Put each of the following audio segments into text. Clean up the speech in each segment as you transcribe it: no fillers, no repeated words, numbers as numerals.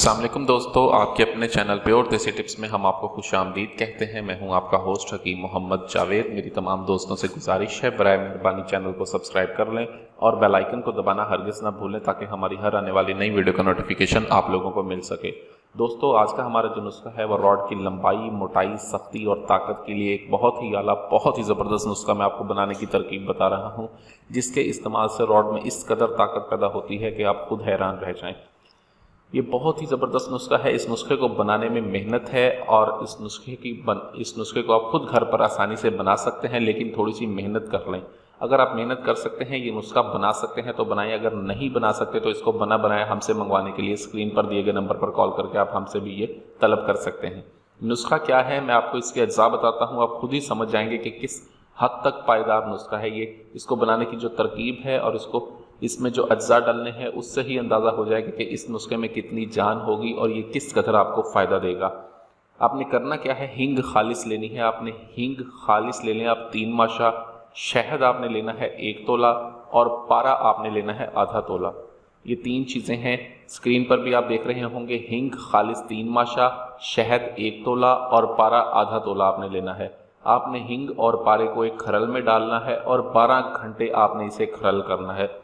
अस्सलाम वालेकुम दोस्तों, आपके अपने चैनल प्योर देसी टिप्स में हम आपको खुशामदीद कहते हैं। मैं हूं आपका होस्ट हकीम मोहम्मद जावेद। मेरी तमाम दोस्तों से गुजारिश है, बराए मेहरबानी चैनल को सब्सक्राइब कर लें और बेल आइकन को दबाना हरगिज़ ना भूलें ताकि हमारी हर आने वाली नई वीडियो का नोटिफिकेशन आप लोगों को मिल सके। दोस्तों, आज का हमारा जो नुस्खा है वो रॉड की लंबाई, मोटाई, सख्ती और ताकत के लिए एक बहुत ही आला, बहुत ही ज़बरदस्त नुस्खा मैं आपको बनाने की तरकीब बता रहा हूँ, जिसके इस्तेमाल से रॉड में इस कदर ताकत पैदा होती है कि आप खुद हैरान रह जाएँ। ये बहुत ही ज़बरदस्त नुस्खा है। इस नुस्खे को बनाने में मेहनत है और इस नुस्खे को आप खुद घर पर आसानी से बना सकते हैं, लेकिन थोड़ी सी मेहनत कर लें। अगर आप मेहनत कर सकते हैं, ये नुस्खा बना सकते हैं तो बनाएं। अगर नहीं बना सकते तो इसको बना बनाया हमसे मंगवाने के लिए स्क्रीन पर दिए गए नंबर पर कॉल करके आप हमसे भी ये तलब कर सकते हैं। नुस्खा क्या है, मैं आपको इसके अज्जा बताता हूँ, आप खुद ही समझ जाएंगे कि किस हद तक पायदार नुस्खा है ये। इसको बनाने की जो तरकीब है और इसमें जो अज्जा डालने हैं उससे ही अंदाज़ा हो जाएगा कि इस नुस्खे में कितनी जान होगी और ये किस कदर आपको फ़ायदा देगा। आपने करना क्या है, हींग खालिस लेनी है। आपने हींग खालिस ले लें आप 3 माशा, शहद आपने लेना है 1 तोला और पारा आपने लेना है आधा तोला। ये 3 चीज़ें हैं, स्क्रीन पर भी आप देख रहे होंगे। हींग खालिस 3 माशा, शहद 1 तोला और पारा आधा तोला आपने लेना है। आपने हींग और पारे को एक खरल में डालना है और 12 घंटे आपने इसे खरल करना है।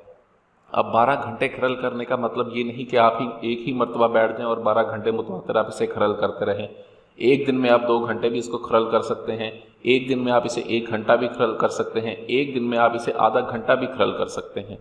अब 12 घंटे खरल करने का मतलब ये नहीं कि आप एक ही मरतबा बैठ जाएं और 12 घंटे मुतवातिर आप इसे खरल करते रहें। एक दिन में आप 2 घंटे भी इसको खरल कर सकते हैं, एक दिन में आप इसे 1 घंटा भी खरल कर सकते हैं, एक दिन में आप इसे आधा घंटा भी खरल कर सकते हैं।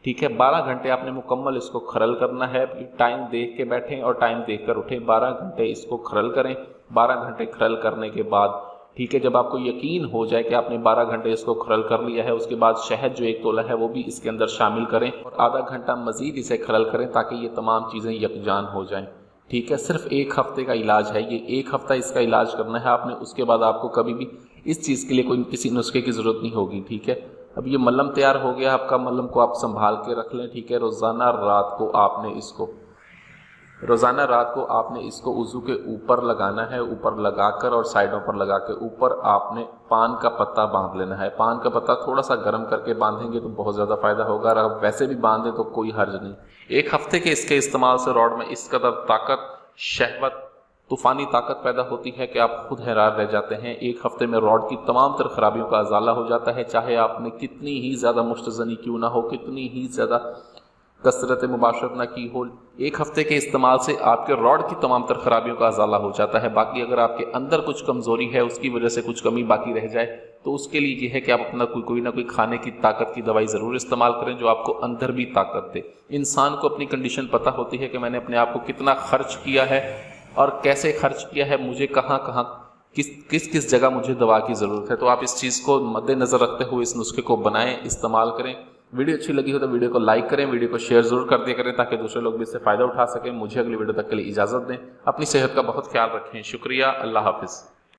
ठीक है, 12 घंटे आपने मुकम्मल इसको खरल करना है। टाइम देख के बैठें और टाइम देख कर उठें। 12 घंटे इसको खरल करें। 12 घंटे खरल करने के बाद, ठीक है, जब आपको यकीन हो जाए कि आपने 12 घंटे इसको खरल कर लिया है, उसके बाद शहद जो 1 तोला है वो भी इसके अंदर शामिल करें और आधा घंटा मज़ीद इसे खरल करें ताकि ये तमाम चीज़ें यकजान हो जाएं। ठीक है, सिर्फ 1 हफ्ते का इलाज है ये। 1 हफ्ता इसका इलाज करना है आपने। उसके बाद आपको कभी भी इस चीज़ के लिए किसी नुस्खे की ज़रूरत नहीं होगी। ठीक है, अब ये मलम तैयार हो गया आपका। मलम को आप संभाल के रख लें। ठीक है, रोज़ाना रात को आपने इसको वज़ू के ऊपर लगाना है। ऊपर लगाकर और साइडों पर लगा के ऊपर आपने पान का पत्ता बांध लेना है। पान का पत्ता थोड़ा सा गर्म करके बांधेंगे तो बहुत ज़्यादा फ़ायदा होगा। अगर आप वैसे भी बांधें तो कोई हर्ज नहीं। 1 हफ्ते के इसके इस्तेमाल से रॉड में इस कदर ताकत, शहवत, तूफ़ानी ताकत पैदा होती है कि आप खुद हैरान रह जाते हैं। 1 हफ्ते में रॉड की तमाम तर खराबियों का अजाला हो जाता है। चाहे आपने कितनी ही ज़्यादा मुश्तज़नी क्यों ना हो, कितनी ही ज़्यादा कसरत मुबाशरत ना की हो, 1 हफ्ते के इस्तेमाल से आपके रॉड की तमाम तर खराबियों का अजाला हो जाता है। बाकी अगर आपके अंदर कुछ कमज़ोरी है, उसकी वजह से कुछ कमी बाकी रह जाए, तो उसके लिए ये है कि आप अपना कोई ना कोई खाने की ताकत की दवाई ज़रूर इस्तेमाल करें जो आपको अंदर भी ताकत दे। इंसान को अपनी कंडीशन पता होती है कि मैंने अपने आप को कितना खर्च किया है और कैसे खर्च किया है, मुझे कहाँ किस जगह मुझे दवा की ज़रूरत है। तो आप इस चीज़ को मद्देनज़र रखते हुए इस नुस्खे को बनाएं, इस्तेमाल करें। वीडियो अच्छी लगी हो तो वीडियो को लाइक करें, वीडियो को शेयर ज़रूर कर दिया करें ताकि दूसरे लोग भी इससे फ़ायदा उठा सकें। मुझे अगली वीडियो तक के लिए इजाज़त दें। अपनी सेहत का बहुत ख्याल रखें। शुक्रिया। अल्लाह हाफ़िज़।